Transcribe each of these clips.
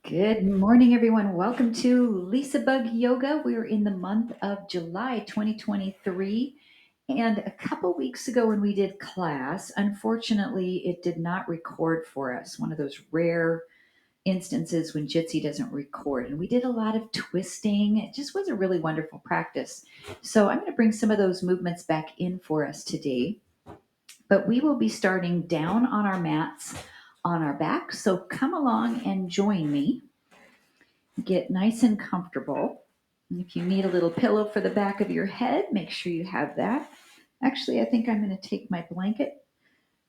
Good morning, everyone. Welcome to LisaBug Yoga. We're in the month of July 2023. And a couple weeks ago, when we did class, unfortunately, it did not record for us. One of those rare instances when Jitsi doesn't record. And we did a lot of twisting. It just was a really wonderful practice. So I'm going to bring some of those movements back in for us today. But we will be starting down on our mats on our back. So come along and join me. Get nice and comfortable. And if you need a little pillow for the back of your head, make sure you have that. Actually, I think I'm going to take my blanket,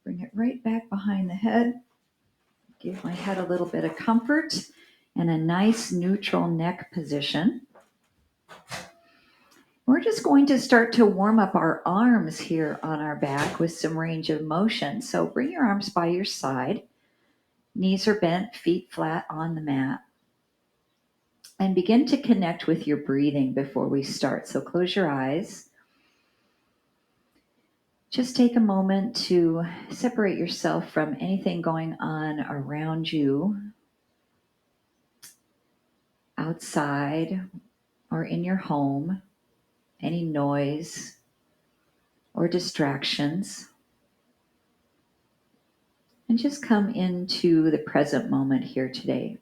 bring it right back behind the head, give my head a little bit of comfort and a nice neutral neck position. We're just going to start to warm up our arms here on our back with some range of motion. So bring your arms by your side. Knees are bent, feet flat on the mat. And begin to connect with your breathing before we start. So close your eyes. Just take a moment to separate yourself from anything going on around you, outside or in your home, any noise or distractions. And just come into the present moment here today.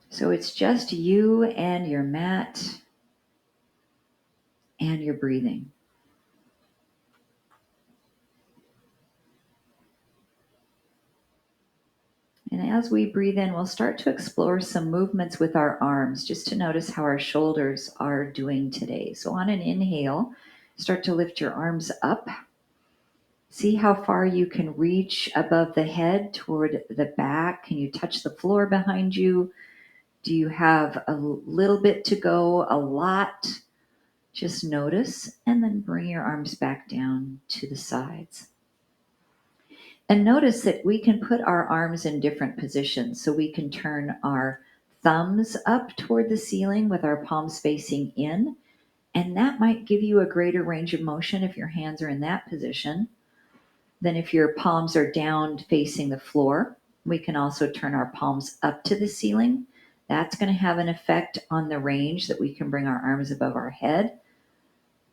So it's just you and your mat and your breathing. And as we breathe in, we'll start to explore some movements with our arms, just to notice how our shoulders are doing today. So on an inhale, start to lift your arms up. See how far you can reach above the head toward the back. Can you touch the floor behind you? Do you have a little bit to go, a lot? Just notice, and then bring your arms back down to the sides. And notice that we can put our arms in different positions. So we can turn our thumbs up toward the ceiling with our palms facing in. And that might give you a greater range of motion if your hands are in that position than if your palms are down facing the floor. We can also turn our palms up to the ceiling. That's going to have an effect on the range that we can bring our arms above our head.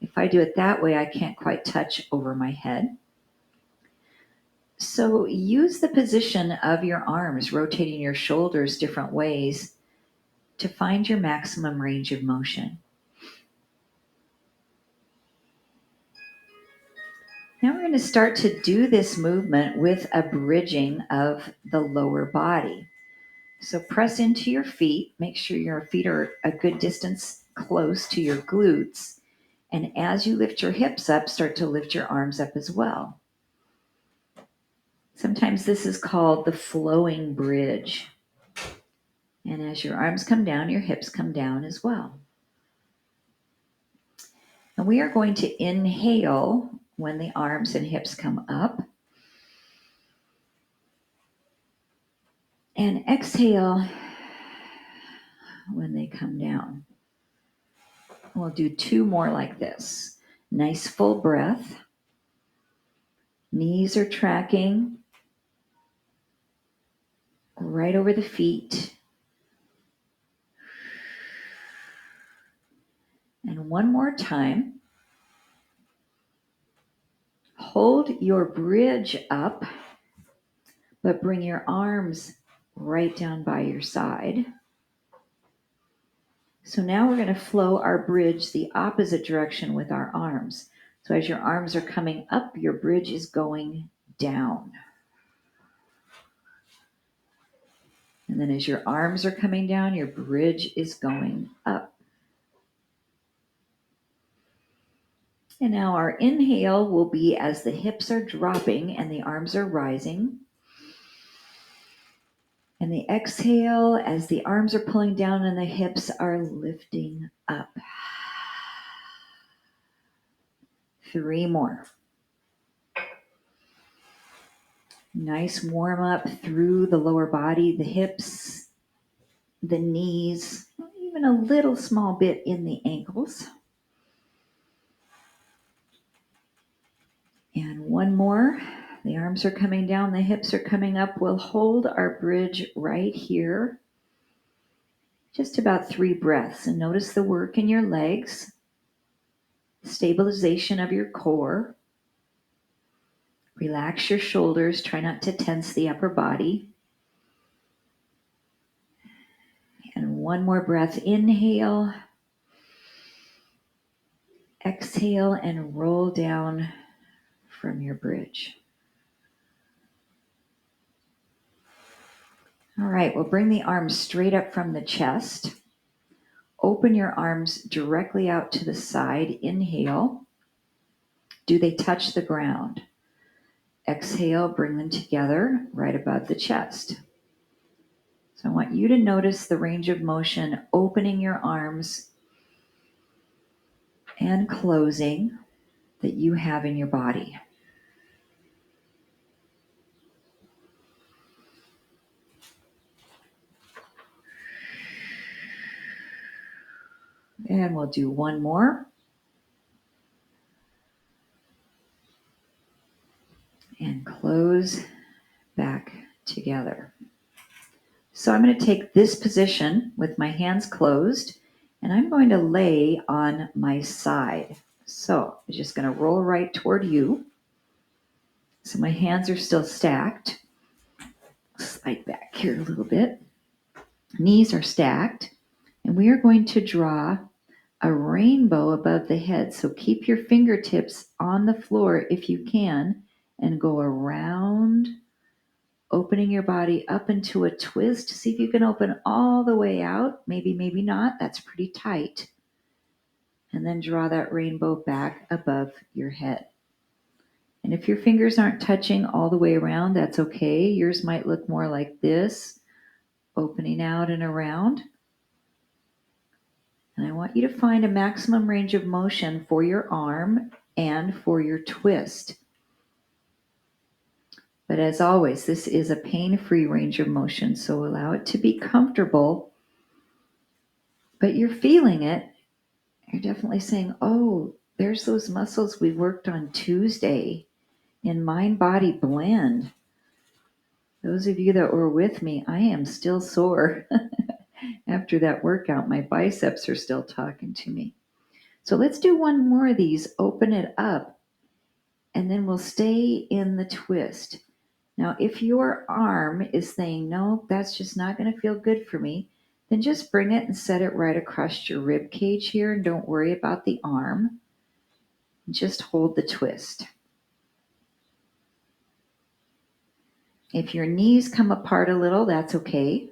If I do it that way, I can't quite touch over my head. So use the position of your arms, rotating your shoulders different ways to find your maximum range of motion. Now we're going to start to do this movement with a bridging of the lower body. So press into your feet. Make sure your feet are a good distance close to your glutes. And as you lift your hips up, start to lift your arms up as well. Sometimes this is called the flowing bridge. And as your arms come down, your hips come down as well. And we are going to inhale when the arms and hips come up. And exhale when they come down. We'll do two more like this. Nice full breath. Knees are tracking right over the feet. And one more time. Hold your bridge up, but bring your arms right down by your side. So now we're going to flow our bridge the opposite direction with our arms. So as your arms are coming up, your bridge is going down. And then as your arms are coming down, your bridge is going up. And now our inhale will be as the hips are dropping and the arms are rising. And the exhale as the arms are pulling down and the hips are lifting up. 3 more. Nice warm up through the lower body, the hips, the knees, even a little small bit in the ankles. And one more. The arms are coming down, the hips are coming up. We'll hold our bridge right here. Just about 3 breaths, and notice the work in your legs, stabilization of your core. Relax your shoulders, try not to tense the upper body. And one more breath, inhale, exhale, and roll down from your bridge. All right, we'll bring the arms straight up from the chest. Open your arms directly out to the side. Inhale. Do they touch the ground? Exhale, bring them together right above the chest. So I want you to notice the range of motion, opening your arms and closing that you have in your body. And we'll do one more. And close back together. So I'm going to take this position with my hands closed, and I'm going to lay on my side. So I'm just going to roll right toward you. So my hands are still stacked. Slide back here a little bit. Knees are stacked. And we are going to draw a rainbow above the head. So keep your fingertips on the floor if you can, and go around, opening your body up into a twist. See if you can open all the way out. Maybe, maybe not. That's pretty tight. And then draw that rainbow back above your head. And if your fingers aren't touching all the way around, that's okay. Yours might look more like this, opening out and around. And I want you to find a maximum range of motion for your arm and for your twist. But as always, this is a pain-free range of motion, so allow it to be comfortable. But you're feeling it. You're definitely saying, oh, there's those muscles we worked on Tuesday in mind-body blend. Those of you that were with me, I am still sore. After that workout, my biceps are still talking to me. So let's do one more of these, open it up, and then we'll stay in the twist. Now, if your arm is saying, no, that's just not going to feel good for me, then just bring it and set it right across your rib cage here, and don't worry about the arm. Just hold the twist. If your knees come apart a little, that's okay.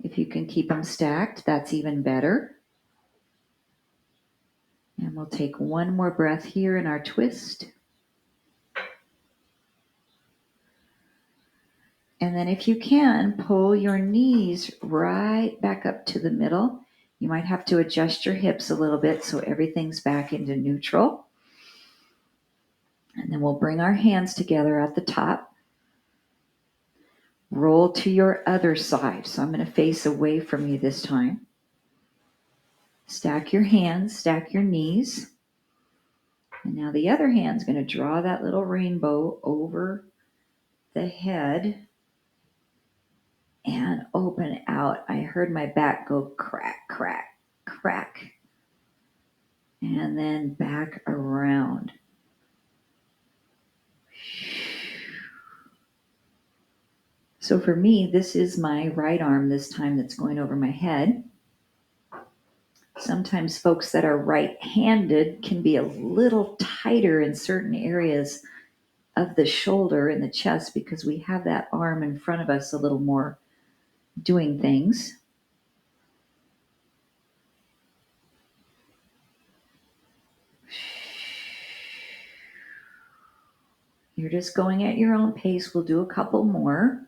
If you can keep them stacked, that's even better. And we'll take one more breath here in our twist. And then if you can, pull your knees right back up to the middle. You might have to adjust your hips a little bit so everything's back into neutral. And then we'll bring our hands together at the top. Roll to your other side. So I'm going to face away from you this time. Stack your hands, stack your knees. And now the other hand's going to draw that little rainbow over the head and open out. I heard my back go crack, crack, crack. And then back around. So for me, this is my right arm this time that's going over my head. Sometimes folks that are right-handed can be a little tighter in certain areas of the shoulder and the chest because we have that arm in front of us a little more doing things. You're just going at your own pace. We'll do a couple more.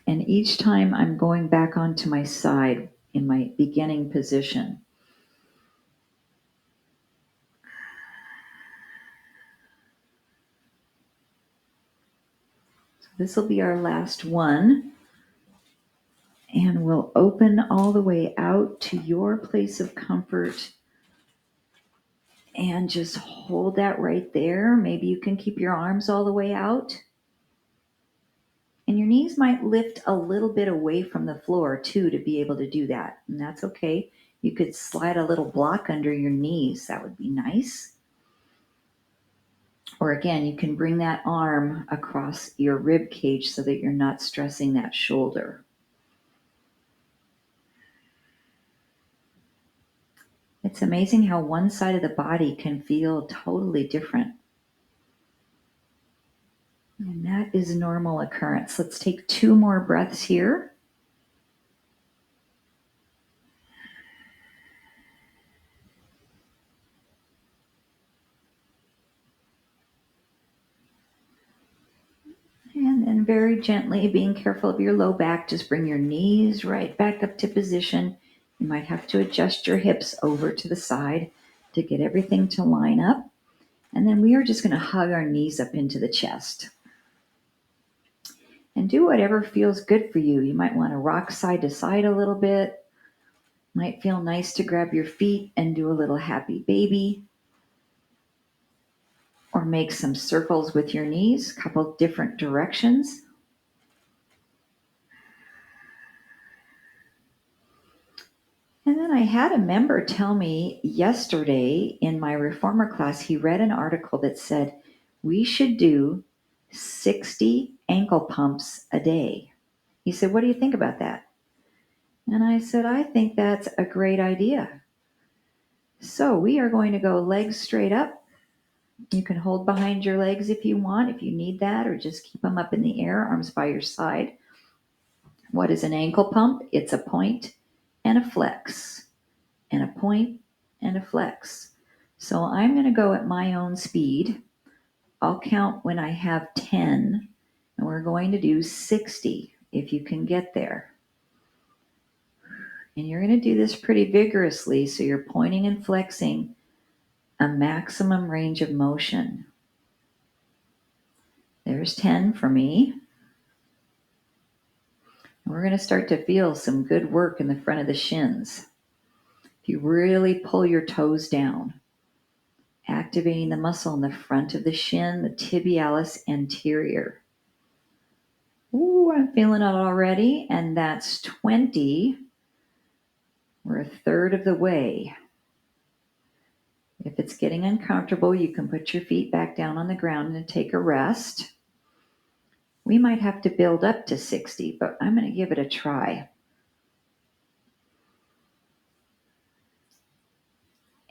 And each time I'm going back onto my side in my beginning position. So this will be our last one. And we'll open all the way out to your place of comfort And just hold that right there. Maybe you can keep your arms all the way out. And your knees might lift a little bit away from the floor too to be able to do that. And that's okay. You could slide a little block under your knees. That would be nice. Or again, you can bring that arm across your rib cage so that you're not stressing that shoulder. It's amazing how one side of the body can feel totally different. And that is a normal occurrence. Let's take 2 more breaths here. And then very gently, being careful of your low back, just bring your knees right back up to position. You might have to adjust your hips over to the side to get everything to line up. And then we are just going to hug our knees up into the chest. And do whatever feels good for you. You might want to rock side to side a little bit. Might feel nice to grab your feet and do a little happy baby. Or make some circles with your knees, a couple different directions. And then I had a member tell me yesterday in my reformer class, he read an article that said we should do 60 ankle pumps a day. He said, what do you think about that? And I said, I think that's a great idea. So we are going to go legs straight up. You can hold behind your legs if you want, if you need that, or just keep them up in the air, arms by your side. What is an ankle pump? It's a point and a flex, and a point and a flex. So I'm going to go at my own speed. I'll count when I have 10, and we're going to do 60 if you can get there. And you're going to do this pretty vigorously, so you're pointing and flexing a maximum range of motion. There's 10 for me. And we're going to start to feel some good work in the front of the shins. If you really pull your toes down, activating the muscle in the front of the shin, the tibialis anterior. Ooh, I'm feeling it already. And that's 20. We're a third of the way. If it's getting uncomfortable, you can put your feet back down on the ground and take a rest. We might have to build up to 60, but I'm going to give it a try.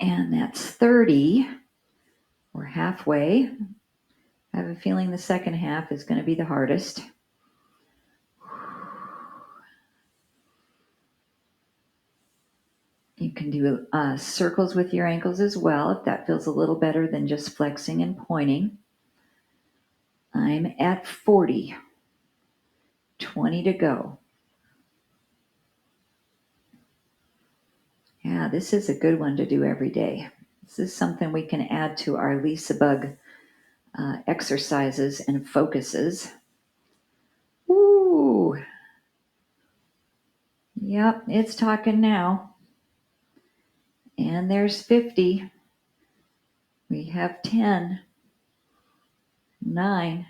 And that's 30. We're halfway. I have a feeling the second half is going to be the hardest. You can do circles with your ankles as well, if that feels a little better than just flexing and pointing. I'm at 40. 20 to go. Yeah, this is a good one to do every day. This is something we can add to our LisaBug exercises and focuses. Woo! Yep, it's talking now. And there's 50. We have 10, 9,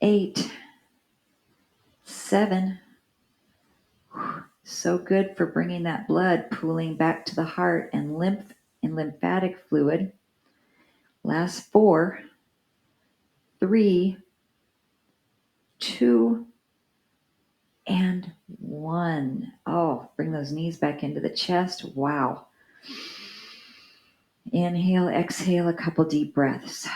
8, 7. So good for bringing that blood pooling back to the heart and lymphatic fluid. Last 4, 3, 2, and 1. Oh, bring those knees back into the chest. Wow. Inhale, exhale, a couple deep breaths.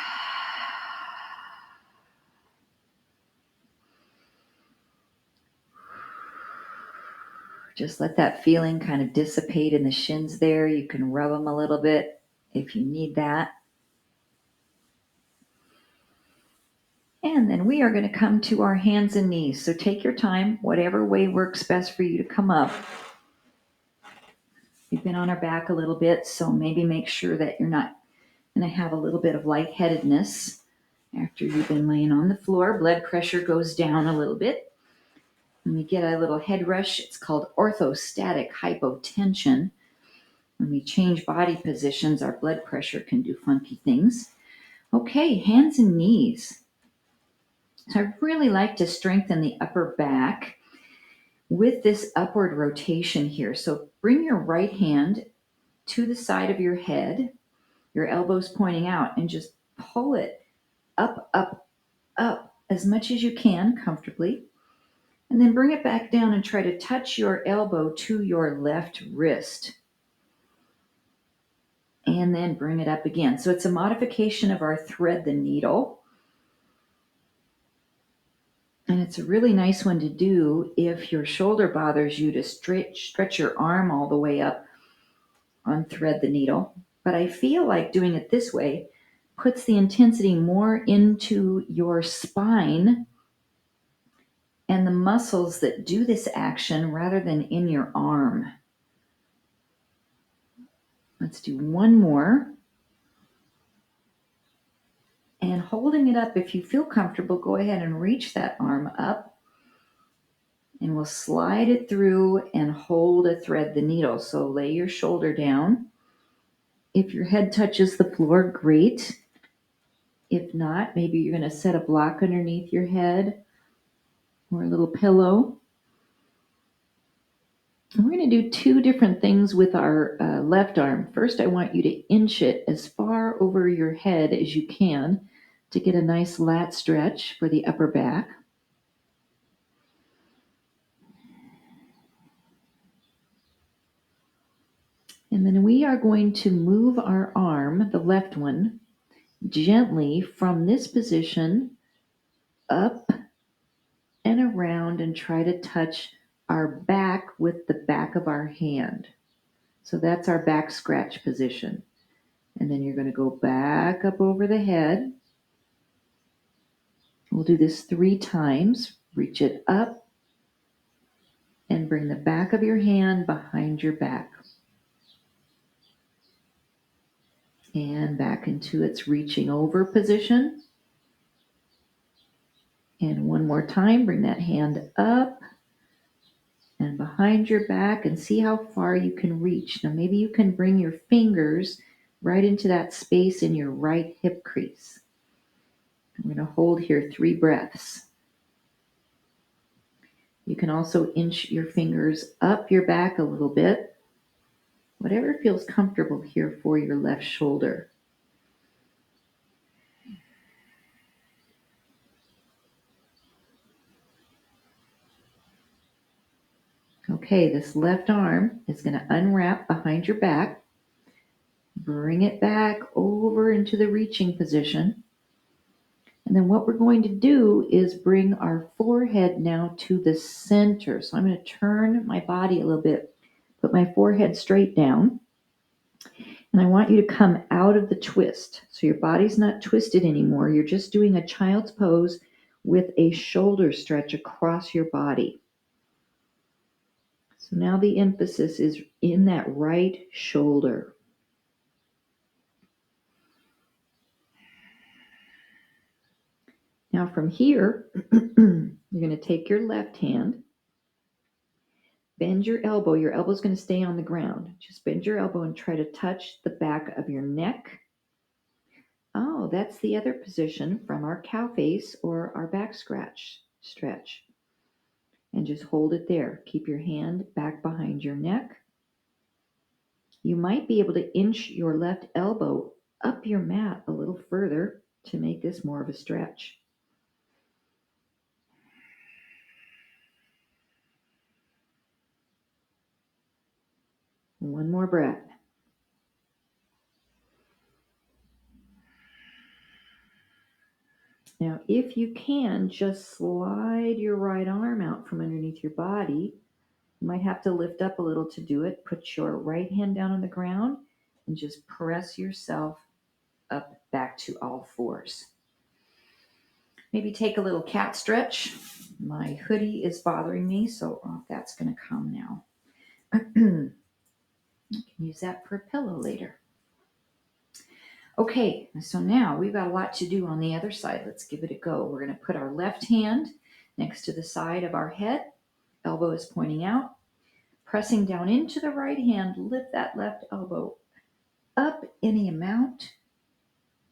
Just let that feeling kind of dissipate in the shins there. You can rub them a little bit if you need that. And then we are going to come to our hands and knees. So take your time, whatever way works best for you to come up. We've been on our back a little bit, so maybe make sure that you're not going to have a little bit of lightheadedness after you've been laying on the floor. Blood pressure goes down a little bit. When we get a little head rush, it's called orthostatic hypotension. When we change body positions, our blood pressure can do funky things. Okay, hands and knees. So I really like to strengthen the upper back with this upward rotation here. So bring your right hand to the side of your head, your elbows pointing out, and just pull it up, up, up as much as you can comfortably. And then bring it back down and try to touch your elbow to your left wrist. And then bring it up again. So it's a modification of our thread the needle. And it's a really nice one to do if your shoulder bothers you to stretch your arm all the way up on thread the needle. But I feel like doing it this way puts the intensity more into your spine and the muscles that do this action rather than in your arm. Let's do one more. And holding it up, if you feel comfortable, go ahead and reach that arm up. And we'll slide it through and hold a thread the needle. So lay your shoulder down. If your head touches the floor, great. If not, maybe you're going to set a block underneath your head or a little pillow. And we're going to do two different things with our left arm. First, I want you to inch it as far over your head as you can to get a nice lat stretch for the upper back. And then we are going to move our arm, the left one, gently from this position up and around and try to touch our back with the back of our hand. So that's our back scratch position. And then you're going to go back up over the head. We'll do this 3 times. Reach it up and bring the back of your hand behind your back. And back into its reaching over position. And one more time, bring that hand up and behind your back and see how far you can reach. Now maybe you can bring your fingers right into that space in your right hip crease. I'm going to hold here 3 breaths. You can also inch your fingers up your back a little bit, whatever feels comfortable here for your left shoulder. Okay, this left arm is going to unwrap behind your back. Bring it back over into the reaching position. And then what we're going to do is bring our forehead now to the center. So I'm going to turn my body a little bit, put my forehead straight down. And I want you to come out of the twist. So your body's not twisted anymore. You're just doing a child's pose with a shoulder stretch across your body. So now the emphasis is in that right shoulder. Now from here, you're going to take your left hand, bend your elbow. Your elbow's going to stay on the ground. Just bend your elbow and try to touch the back of your neck. Oh, that's the other position from our cow face or our back scratch stretch. And just hold it there. Keep your hand back behind your neck. You might be able to inch your left elbow up your mat a little further to make this more of a stretch. One more breath. Now, if you can, just slide your right arm out from underneath your body. You might have to lift up a little to do it. Put your right hand down on the ground and just press yourself up back to all fours. Maybe take a little cat stretch. My hoodie is bothering me, so that's going to come now. I can use that for a pillow later. Okay, so now we've got a lot to do on the other side. Let's give it a go. We're going to put our left hand next to the side of our head. Elbow is pointing out. Pressing down into the right hand, lift that left elbow up any amount.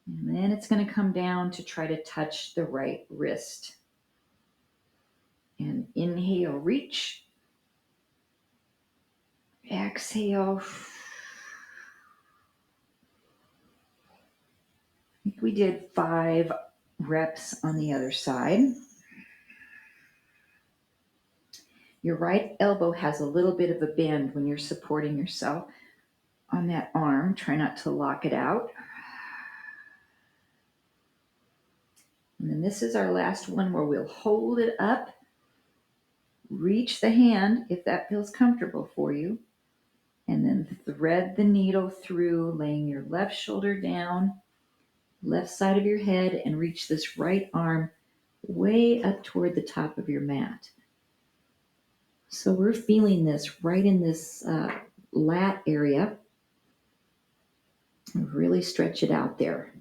And then it's going to come down to try to touch the right wrist. And inhale, reach. Exhale. I think we did 5 reps on the other side. Your right elbow has a little bit of a bend when you're supporting yourself on that arm. Try not to lock it out. And then this is our last one where we'll hold it up, reach the hand if that feels comfortable for you, and then thread the needle through, laying your left shoulder down, left side of your head, and reach this right arm way up toward the top of your mat. So we're feeling this right in this lat area. Really stretch it out there.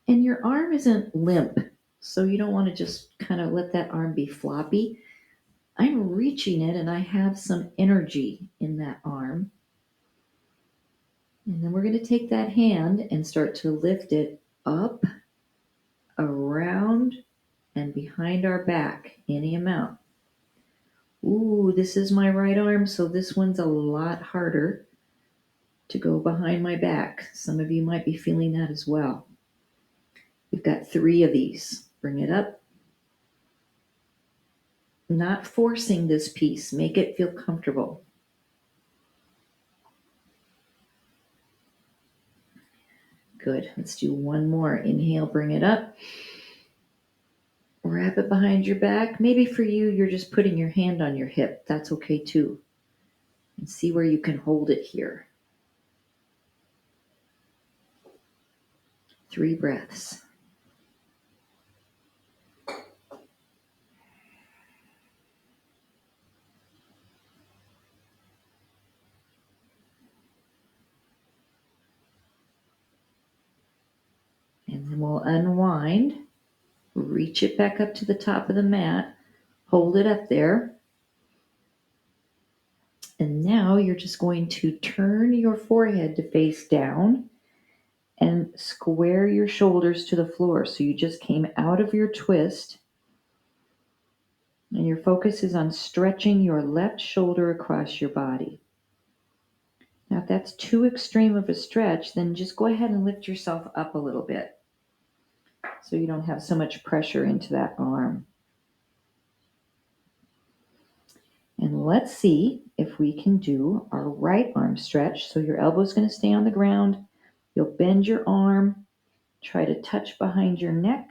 And your arm isn't limp, so you don't want to just kind of let that arm be floppy. I'm reaching it and I have some energy in that arm. And then we're going to take that hand and start to lift it up, around, and behind our back, any amount. Ooh, this is my right arm, so this one's a lot harder to go behind my back. Some of you might be feeling that as well. We've got 3 of these. Bring it up. Not forcing this piece. Make it feel comfortable. Good. Let's do one more. Inhale, bring it up. Wrap it behind your back. Maybe for you, you're just putting your hand on your hip. That's okay too. And see where you can hold it here. 3 breaths. And then we'll unwind, reach it back up to the top of the mat, hold it up there. And now you're just going to turn your forehead to face down and square your shoulders to the floor. So you just came out of your twist and your focus is on stretching your left shoulder across your body. Now, if that's too extreme of a stretch, then just go ahead and lift yourself up a little bit so you don't have so much pressure into that arm. And let's see if we can do our right arm stretch. So your elbow is going to stay on the ground. You'll bend your arm, try to touch behind your neck,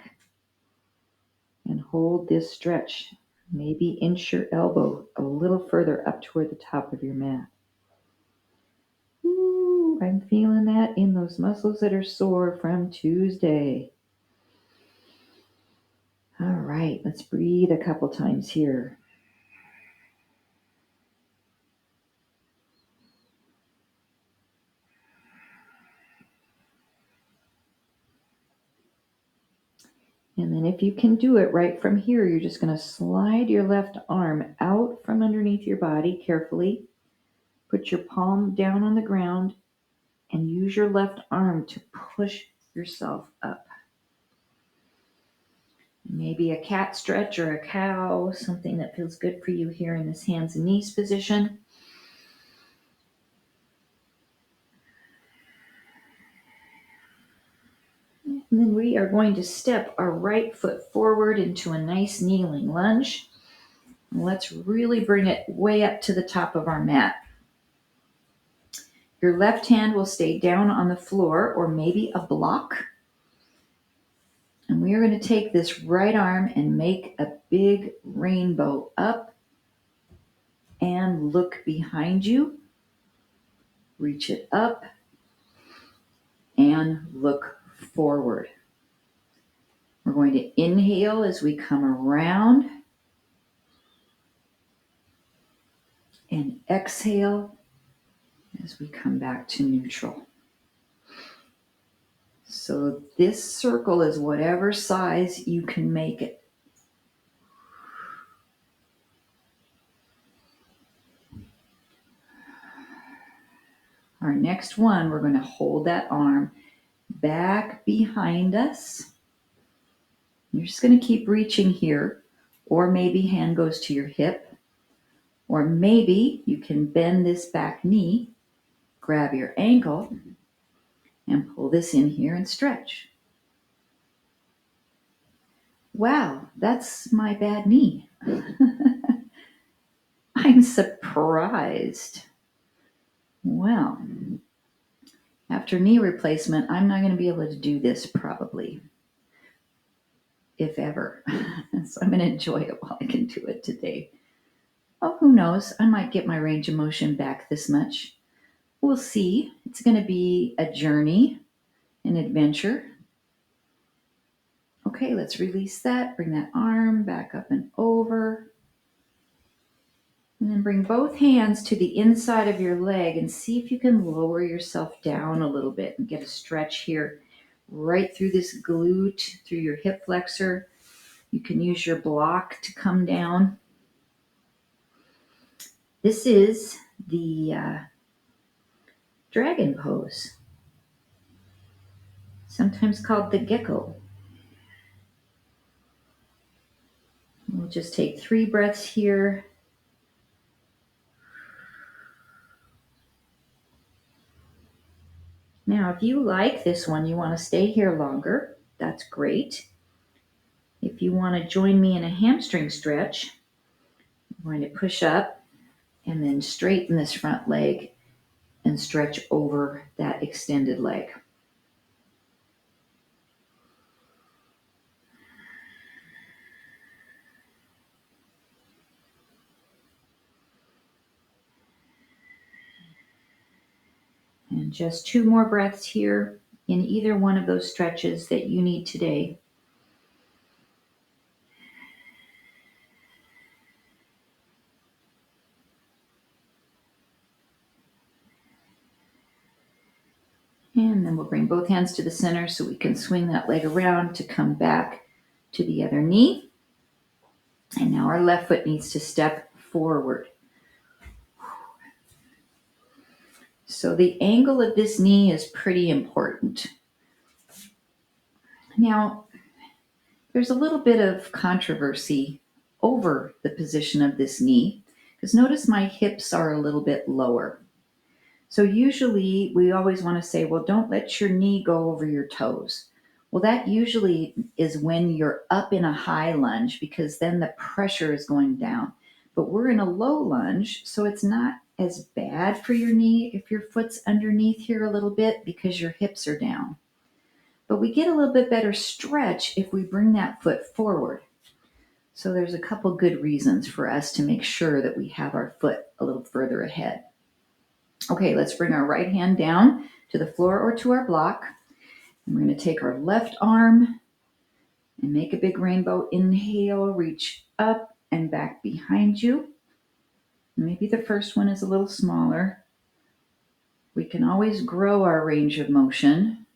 and hold this stretch. Maybe inch your elbow a little further up toward the top of your mat. Ooh, I'm feeling that in those muscles that are sore from Tuesday. All right, let's breathe a couple times here. And then if you can do it right from here, you're just going to slide your left arm out from underneath your body carefully. Put your palm down on the ground and use your left arm to push yourself up. Maybe a cat stretch or a cow, something that feels good for you here in this hands and knees position. And then we are going to step our right foot forward into a nice kneeling lunge. And let's really bring it way up to the top of our mat. Your left hand will stay down on the floor or maybe a block. And we are going to take this right arm and make a big rainbow up and look behind you. Reach it up and look forward. We're going to inhale as we come around and exhale as we come back to neutral. So this circle is whatever size you can make it. Our next one, we're going to hold that arm back behind us. You're just going to keep reaching here, or maybe hand goes to your hip, or maybe you can bend this back knee, grab your ankle, and pull this in here and stretch. Wow, that's my bad knee. I'm surprised. Well, after knee replacement, I'm not going to be able to do this probably, if ever. So I'm going to enjoy it while I can do it today. Oh, who knows? I might get my range of motion back this much. We'll see. It's going to be a journey, an adventure. Okay, let's release that. Bring that arm back up and over. And then bring both hands to the inside of your leg and see if you can lower yourself down a little bit and get a stretch here right through this glute, through your hip flexor. You can use your block to come down. This is the dragon pose, sometimes called the gecko. We'll just take 3 breaths here. Now, if you like this one, you want to stay here longer, that's great. If you want to join me in a hamstring stretch, I'm going to push up and then straighten this front leg and stretch over that extended leg. And just 2 more breaths here in either one of those stretches that you need today. And then we'll bring both hands to the center so we can swing that leg around to come back to the other knee. And now our left foot needs to step forward. So the angle of this knee is pretty important. Now, there's a little bit of controversy over the position of this knee, because notice my hips are a little bit lower. So usually we always want to say, well, don't let your knee go over your toes. Well, that usually is when you're up in a high lunge, because then the pressure is going down. But we're in a low lunge, so it's not as bad for your knee if your foot's underneath here a little bit because your hips are down. But we get a little bit better stretch if we bring that foot forward. So there's a couple good reasons for us to make sure that we have our foot a little further ahead. Okay, let's bring our right hand down to the floor or to our block. And we're going to take our left arm and make a big rainbow. Inhale, reach up and back behind you. Maybe the first one is a little smaller. We can always grow our range of motion.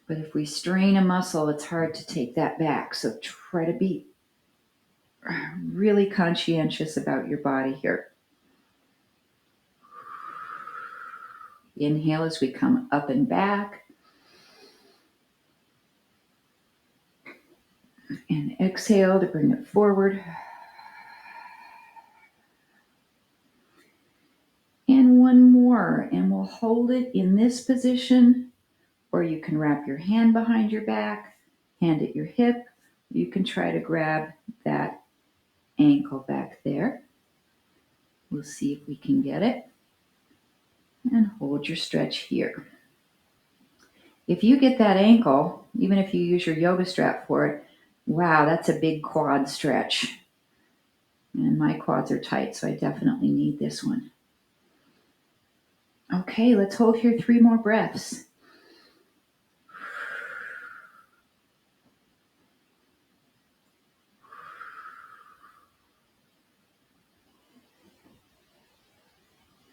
But if we strain a muscle, it's hard to take that back. So try to be really conscientious about your body here. Inhale as we come up and back. And exhale to bring it forward. And one more, and we'll hold it in this position, or you can wrap your hand behind your back, hand at your hip. You can try to grab that ankle back there. We'll see if we can get it. And hold your stretch here. If you get that ankle, even if you use your yoga strap for it, wow, that's a big quad stretch. And my quads are tight, so I definitely need this one. Okay, let's hold here 3 more breaths.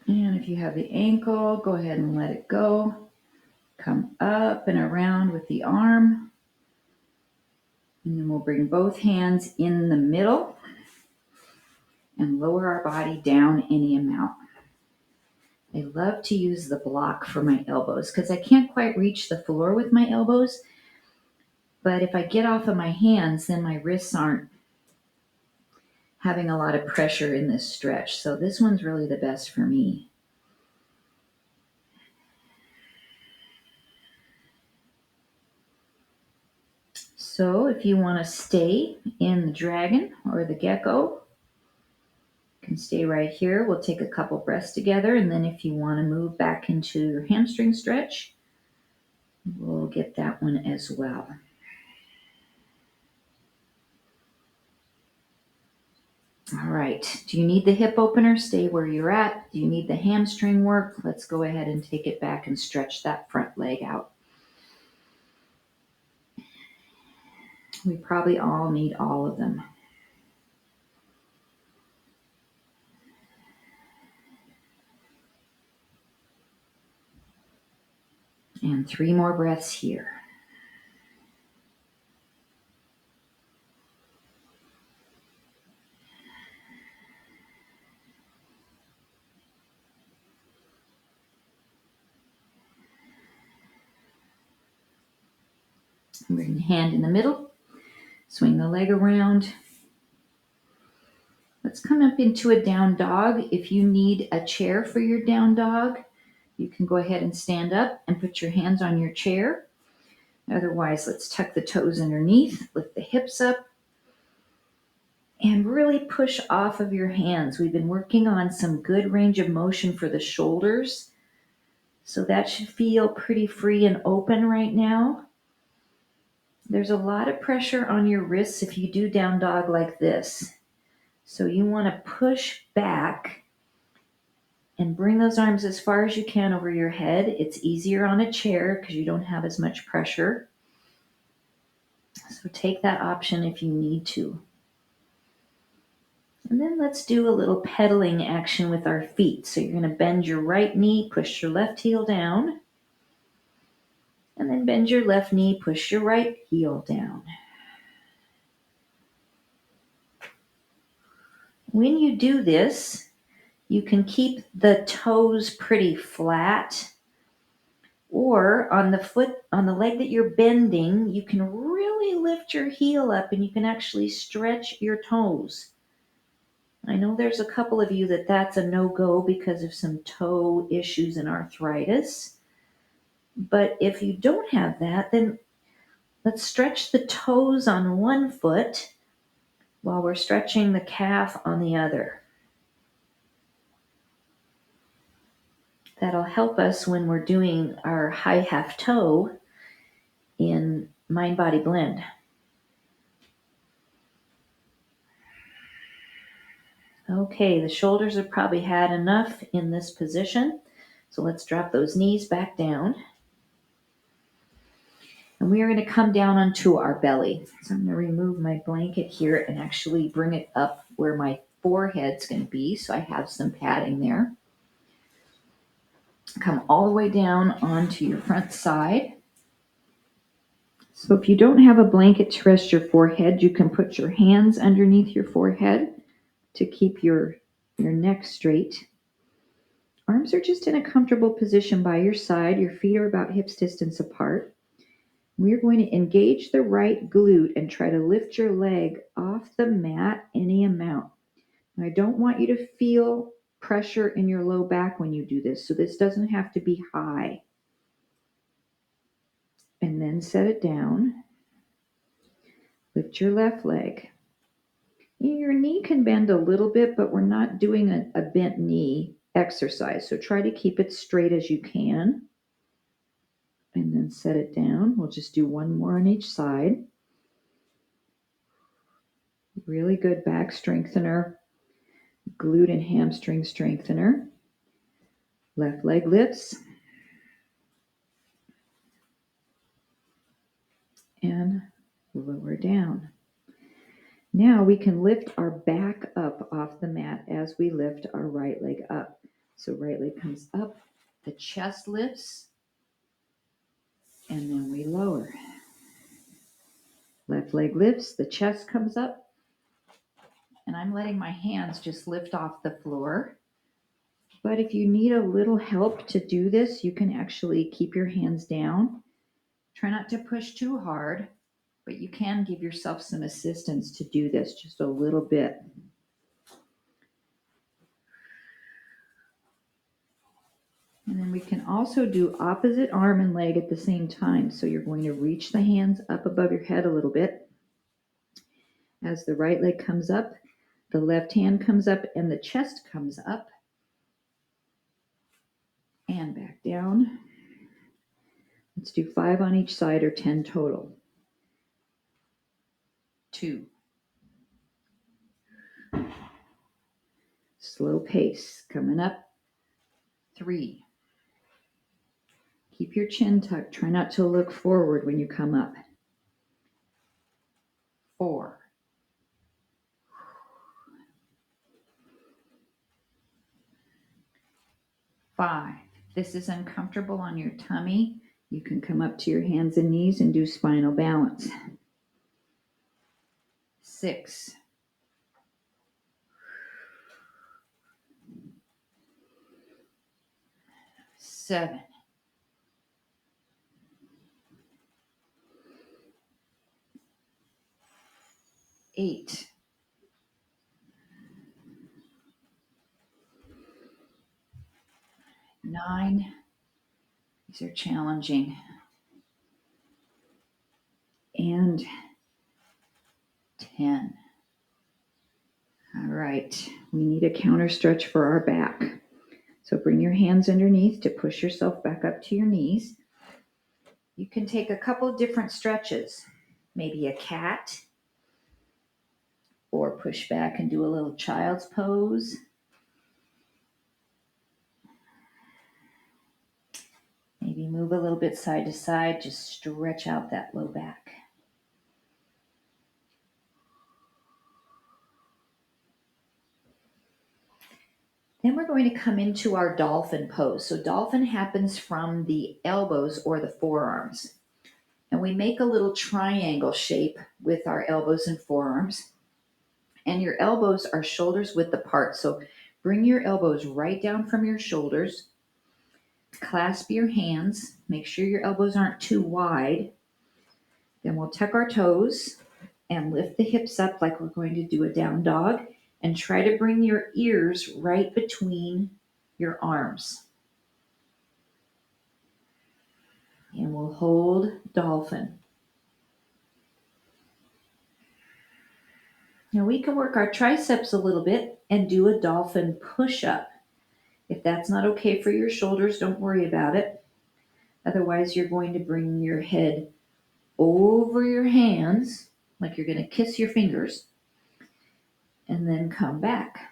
And if you have the ankle, go ahead and let it go. Come up and around with the arm. And then we'll bring both hands in the middle and lower our body down any amount. I love to use the block for my elbows because I can't quite reach the floor with my elbows. But if I get off of my hands, then my wrists aren't having a lot of pressure in this stretch. So this one's really the best for me. So if you want to stay in the dragon or the gecko, you can stay right here. We'll take a couple breaths together. And then if you want to move back into your hamstring stretch, we'll get that one as well. All right. Do you need the hip opener? Stay where you're at. Do you need the hamstring work? Let's go ahead and take it back and stretch that front leg out. We probably all need all of them. And 3 more breaths here. Bring the hand in the middle. Swing the leg around. Let's come up into a down dog. If you need a chair for your down dog, you can go ahead and stand up and put your hands on your chair. Otherwise, let's tuck the toes underneath, lift the hips up, and really push off of your hands. We've been working on some good range of motion for the shoulders, so that should feel pretty free and open right now. There's a lot of pressure on your wrists if you do down dog like this. So you want to push back and bring those arms as far as you can over your head. It's easier on a chair because you don't have as much pressure. So take that option if you need to. And then let's do a little pedaling action with our feet. So you're going to bend your right knee, push your left heel down. And then bend your left knee, push your right heel down. When you do this, you can keep the toes pretty flat. Or on the leg that you're bending, you can really lift your heel up and you can actually stretch your toes. I know there's a couple of you that's a no-go because of some toe issues and arthritis. But if you don't have that, then let's stretch the toes on one foot while we're stretching the calf on the other. That'll help us when we're doing our high half toe in Mind Body Blend. Okay, the shoulders have probably had enough in this position. So let's drop those knees back down. And we are going to come down onto our belly. So I'm going to remove my blanket here and actually bring it up where my forehead's going to be. So I have some padding there. Come all the way down onto your front side. So if you don't have a blanket to rest your forehead, you can put your hands underneath your forehead to keep your neck straight. Arms are just in a comfortable position by your side. Your feet are about hips distance apart. We're going to engage the right glute and try to lift your leg off the mat any amount. Now, I don't want you to feel pressure in your low back when you do this, so this doesn't have to be high. And then set it down. Lift your left leg. Your knee can bend a little bit, but we're not doing a bent knee exercise, so try to keep it straight as you can. And then set it down. We'll just do one more on each side. Really good back strengthener, glute and hamstring strengthener. Left leg lifts. And lower down. Now we can lift our back up off the mat as we lift our right leg up. So right leg comes up, the chest lifts, and then we lower. Left leg lifts, the chest comes up, and I'm letting my hands just lift off the floor. But if you need a little help to do this, you can actually keep your hands down. Try not to push too hard, but you can give yourself some assistance to do this just a little bit. And then we can also do opposite arm and leg at the same time. So you're going to reach the hands up above your head a little bit. As the right leg comes up, the left hand comes up and the chest comes up. And back down. Let's do 5 on each side or 10 total. 2. Slow pace coming up. 3. Keep your chin tucked. Try not to look forward when you come up. 4. 5. If this is uncomfortable on your tummy, you can come up to your hands and knees and do spinal balance. 6. 7. 8. 9. These are challenging. And 10. All right, we need a counter stretch for our back. So bring your hands underneath to push yourself back up to your knees. You can take a couple different stretches, maybe a cat, or push back and do a little child's pose. Maybe move a little bit side to side, just stretch out that low back. Then we're going to come into our dolphin pose. So dolphin happens from the elbows or the forearms. And we make a little triangle shape with our elbows and forearms. And your elbows are shoulders width apart. So bring your elbows right down from your shoulders. Clasp your hands. Make sure your elbows aren't too wide. Then we'll tuck our toes and lift the hips up like we're going to do a down dog. And try to bring your ears right between your arms. And we'll hold dolphin. Now we can work our triceps a little bit and do a dolphin push-up. If that's not okay for your shoulders, don't worry about it. Otherwise, you're going to bring your head over your hands, like you're going to kiss your fingers, and then come back.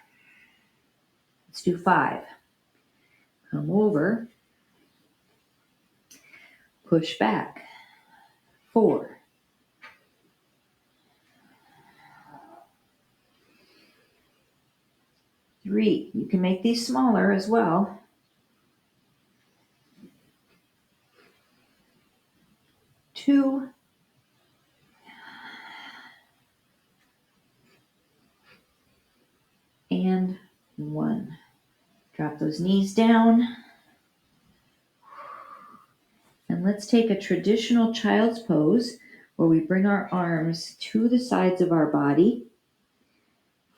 Let's do 5. Come over, push back. 4. 3. You can make these smaller as well. 2. And 1. Drop those knees down. And let's take a traditional child's pose where we bring our arms to the sides of our body,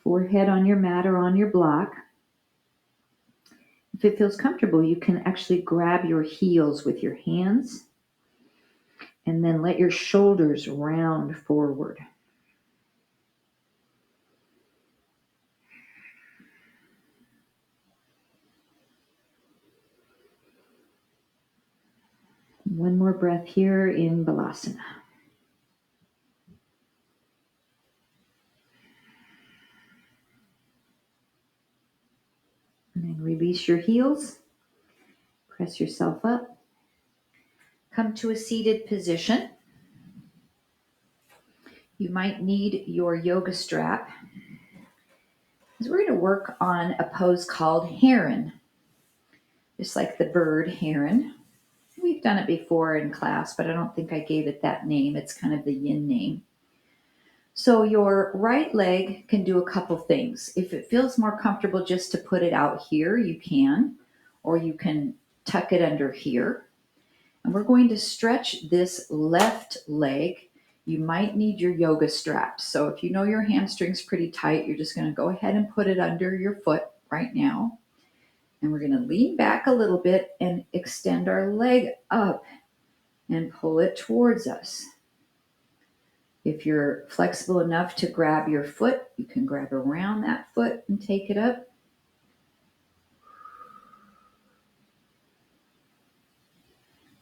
forehead on your mat or on your block. If it feels comfortable, you can actually grab your heels with your hands and then let your shoulders round forward. One more breath here in Balasana. And then release your heels. Press yourself up. Come to a seated position. You might need your yoga strap. Because we're going to work on a pose called heron. Just like the bird heron. We've done it before in class, but I don't think I gave it that name. It's kind of the yin name. So your right leg can do a couple things. If it feels more comfortable just to put it out here, you can, or you can tuck it under here. And we're going to stretch this left leg. You might need your yoga straps. So if you know your hamstring's pretty tight, you're just going to go ahead and put it under your foot right now. And we're going to lean back a little bit and extend our leg up and pull it towards us. If you're flexible enough to grab your foot, you can grab around that foot and take it up.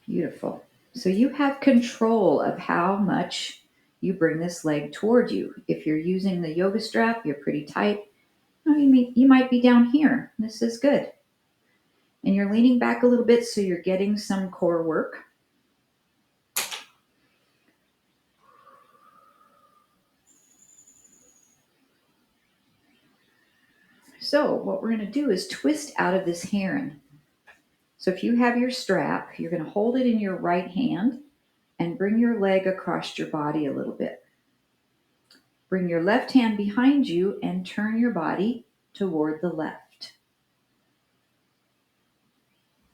Beautiful. So you have control of how much you bring this leg toward you. If you're using the yoga strap, you're pretty tight. You might be down here. This is good. And you're leaning back a little bit so you're getting some core work. So what we're going to do is twist out of this heron. So if you have your strap, you're going to hold it in your right hand and bring your leg across your body a little bit. Bring your left hand behind you and turn your body toward the left.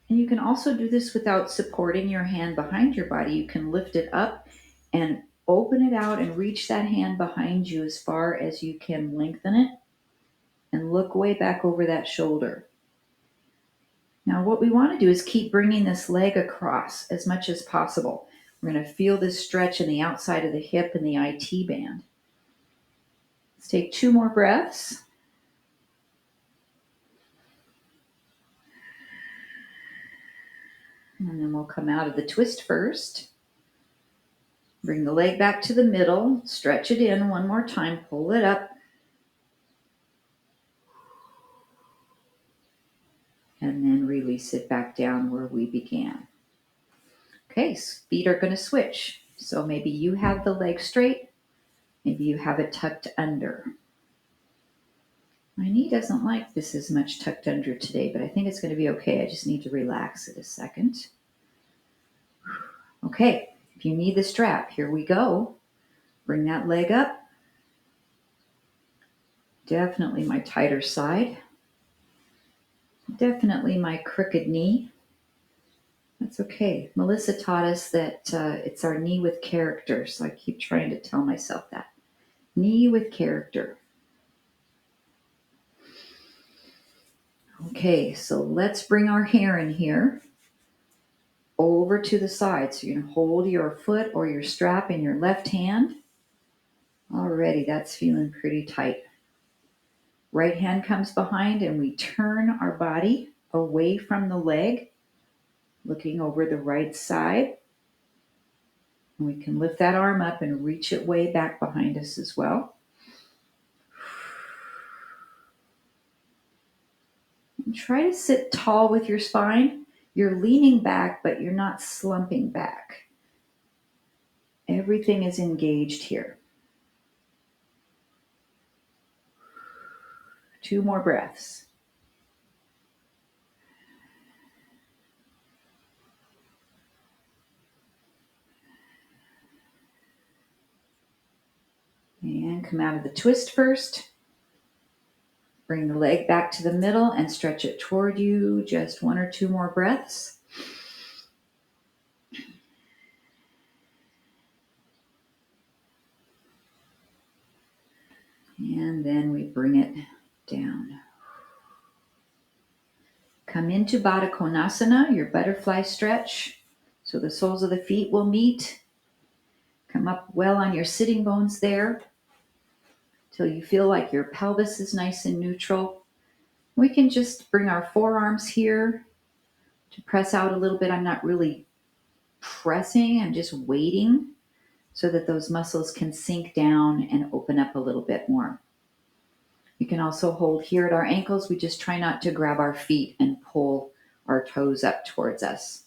And you can also do this without supporting your hand behind your body. You can lift it up and open it out and reach that hand behind you as far as you can, lengthen it and look way back over that shoulder. Now what we want to do is keep bringing this leg across as much as possible. We're going to feel this stretch in the outside of the hip and the IT band. Let's take 2 more breaths. And then we'll come out of the twist first. Bring the leg back to the middle, stretch it in one more time, pull it up. And then release it back down where we began. Okay, feet are going to switch. So maybe you have the leg straight, maybe you have it tucked under. My knee doesn't like this as much tucked under today, but I think it's going to be okay. I just need to relax it a second. Okay, if you need the strap, here we go. Bring that leg up. Definitely my tighter side. Definitely my crooked knee. That's okay. Melissa taught us that it's our knee with character, so I keep trying to tell myself that. Knee with character. Okay, so let's bring our heron here over to the side. So you're going to hold your foot or your strap in your left hand. Alrighty, that's feeling pretty tight. Right hand comes behind and we turn our body away from the leg, looking over the right side. And we can lift that arm up and reach it way back behind us as well. And try to sit tall with your spine. You're leaning back, but you're not slumping back. Everything is engaged here. 2 more breaths. And come out of the twist first. Bring the leg back to the middle and stretch it toward you. Just 1 or 2 more breaths. And then we bring it down. Come into Baddha Konasana, your butterfly stretch. So the soles of the feet will meet. Come up well on your sitting bones there till you feel like your pelvis is nice and neutral. We can just bring our forearms here to press out a little bit. I'm not really pressing, I'm just waiting so that those muscles can sink down and open up a little bit more. You can also hold here at our ankles. We just try not to grab our feet and pull our toes up towards us.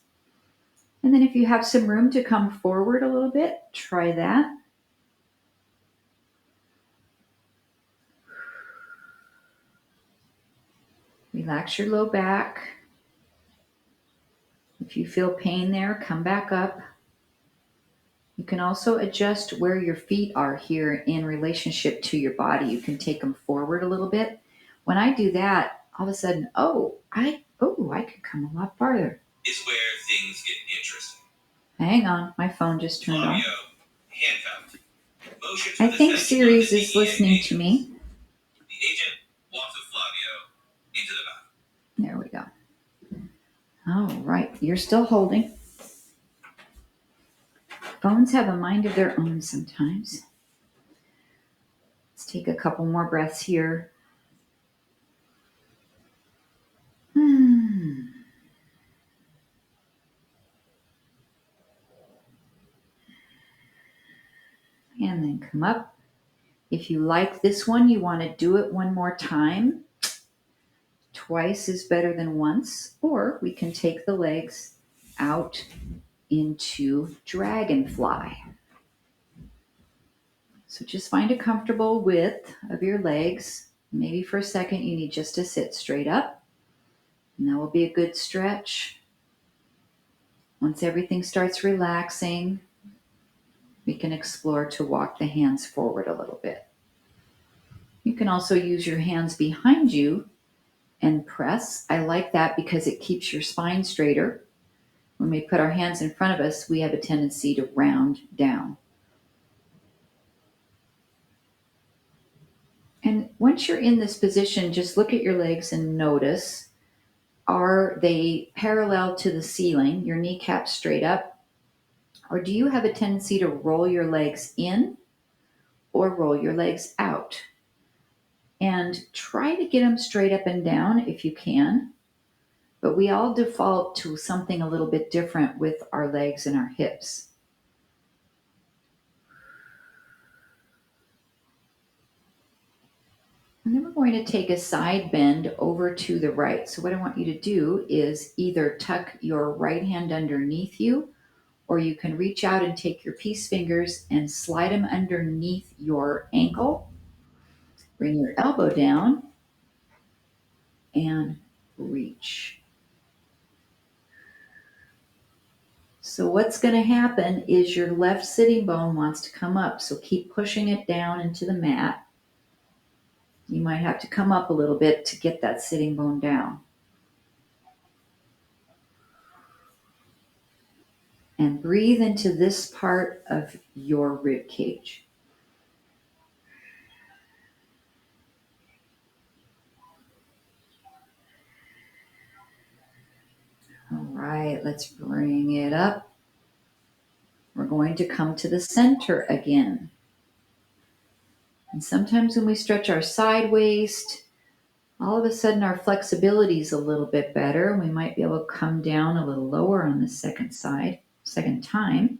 And then if you have some room to come forward a little bit, try that. Relax your low back. If you feel pain there, come back up. You can also adjust where your feet are here in relationship to your body. You can take them forward a little bit. When I do that, all of a sudden, I could come a lot farther. Is where things get interesting. Hang on, my phone just turned on. Handcuffed. I think Siri's is listening to me. The agent walks with Flavio into the bathroom. There we go. All right, you're still holding. Phones have a mind of their own sometimes. Let's take a couple more breaths here. And then come up. If you like this one, you want to do it one more time. Twice is better than once. Or we can take the legs out into dragonfly. So just find a comfortable width of your legs. Maybe for a second you need just to sit straight up. And that will be a good stretch. Once everything starts relaxing, we can explore to walk the hands forward a little bit. You can also use your hands behind you and press. I like that because it keeps your spine straighter. When we put our hands in front of us, we have a tendency to round down. And once you're in this position, just look at your legs and notice, are they parallel to the ceiling, your kneecaps straight up? Or do you have a tendency to roll your legs in or roll your legs out? And try to get them straight up and down if you can. But we all default to something a little bit different with our legs and our hips. And then we're going to take a side bend over to the right. So what I want you to do is either tuck your right hand underneath you, or you can reach out and take your peace fingers and slide them underneath your ankle. Bring your elbow down and reach. So what's going to happen is your left sitting bone wants to come up. So keep pushing it down into the mat. You might have to come up a little bit to get that sitting bone down. And breathe into this part of your rib cage. All right, let's bring it up. We're going to come to the center again. And sometimes when we stretch our side waist, all of a sudden our flexibility is a little bit better. We might be able to come down a little lower on the second time.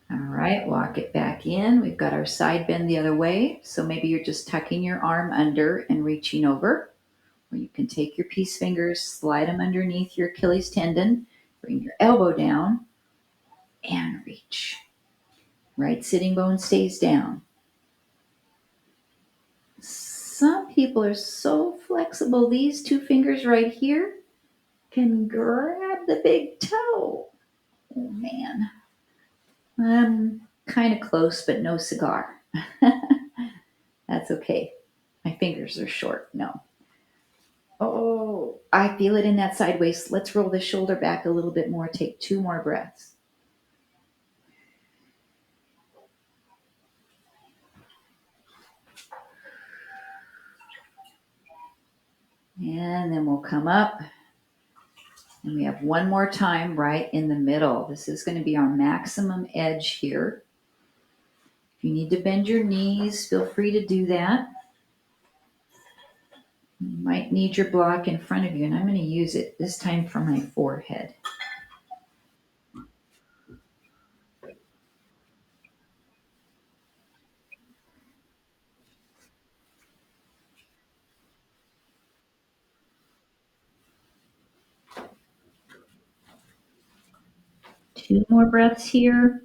All right, walk it back in. We've got our side bend the other way. So maybe you're just tucking your arm under and reaching over. Or you can take your peace fingers, slide them underneath your Achilles tendon, bring your elbow down, and reach. Right sitting bone stays down. Some people are so flexible. These two fingers right here can grab the big toe. Oh man. I'm kind of close, but no cigar. That's okay. My fingers are short. No. Oh, I feel it in that side waist. Let's roll the shoulder back a little bit more. Take 2 more breaths. And then we'll come up. And we have one more time right in the middle. This is going to be our maximum edge here. If you need to bend your knees, feel free to do that. You might need your block in front of you, and I'm going to use it this time for my forehead. Two more breaths here.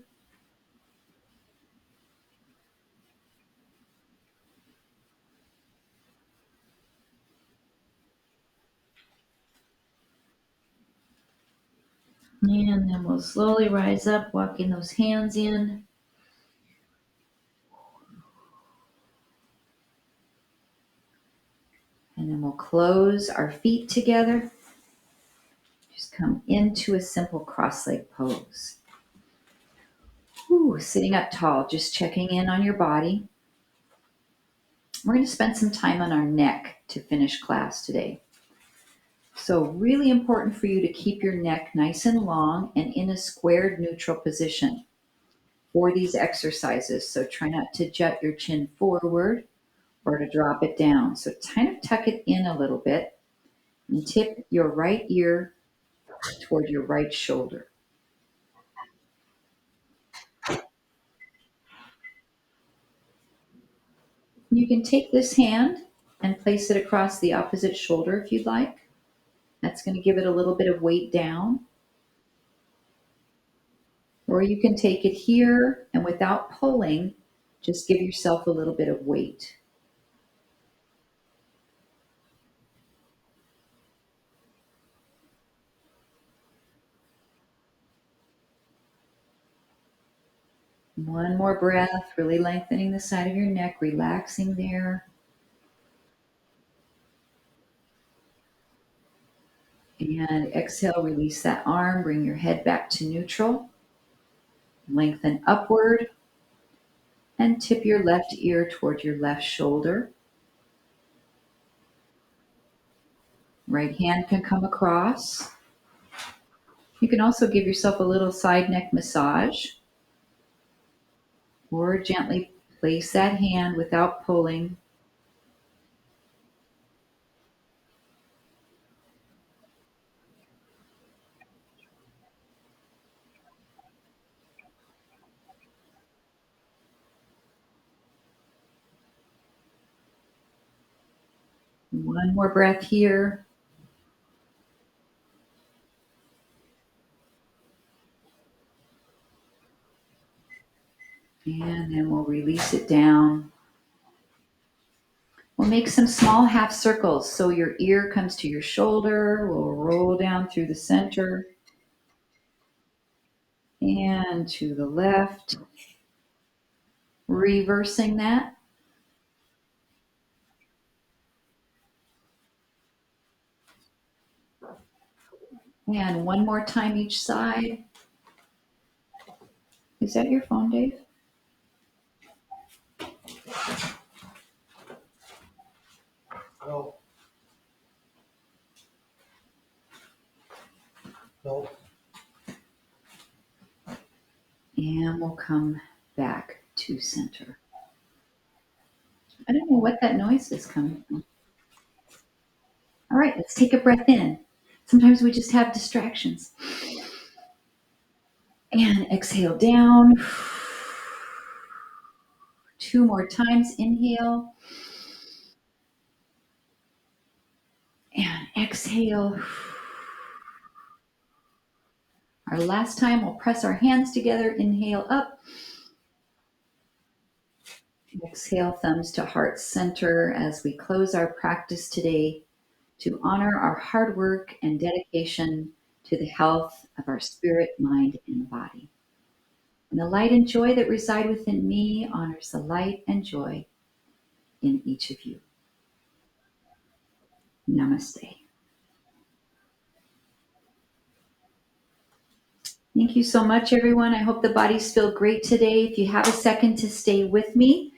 And then we'll slowly rise up, walking those hands in. And then we'll close our feet together. Just come into a simple cross-leg pose. Ooh, sitting up tall, just checking in on your body. We're going to spend some time on our neck to finish class today. So really important for you to keep your neck nice and long and in a squared neutral position for these exercises. So try not to jut your chin forward or to drop it down. So kind of tuck it in a little bit and tip your right ear toward your right shoulder. You can take this hand and place it across the opposite shoulder if you'd like. That's going to give it a little bit of weight down. Or you can take it here and without pulling, just give yourself a little bit of weight. One more breath, really lengthening the side of your neck, relaxing there. And exhale, release that arm, bring your head back to neutral. Lengthen upward and tip your left ear toward your left shoulder. Right hand can come across. You can also give yourself a little side neck massage or gently place that hand without pulling. One more breath here. And then we'll release it down. We'll make some small half circles. So your ear comes to your shoulder. We'll roll down through the center and to the left. Reversing that. And one more time each side. Is that your phone, Dave? No. No. And we'll come back to center. I don't know what that noise is coming from. All right, let's take a breath in. Sometimes we just have distractions. And exhale down. Two more times. Inhale. And exhale. Our last time, we'll press our hands together. Inhale up. Exhale, thumbs to heart center as we close our practice today to honor our hard work and dedication to the health of our spirit, mind, and body. And the light and joy that reside within me honors the light and joy in each of you. Namaste. Thank you so much, everyone. I hope the bodies feel great today. If you have a second to stay with me,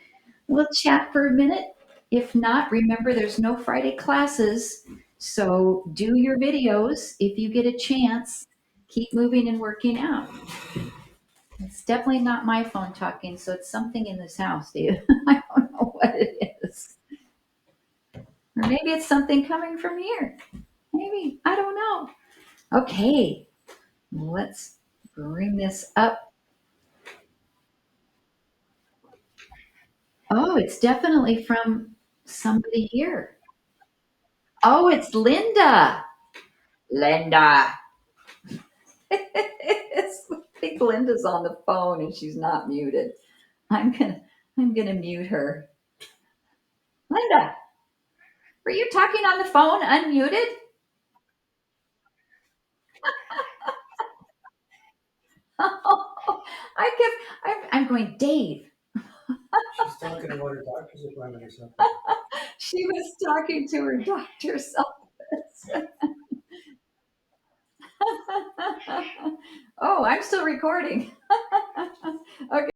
we'll chat for a minute. If not, remember there's no Friday classes, so do your videos if you get a chance. Keep moving and working out. It's definitely not my phone talking, so it's something in this house, Dave. I don't know what it is. Or maybe it's something coming from here. Maybe. I don't know. Okay, let's bring this up. Oh, it's definitely from somebody here. Oh, it's Linda. Linda. I think Linda's on the phone and she's not muted. I'm gonna I'm gonna mute her. Linda, were you talking on the phone unmuted? I'm going, Dave. She's talking about her doctor's appointment or something. She was talking to her doctor's office. Oh, I'm still recording. Okay.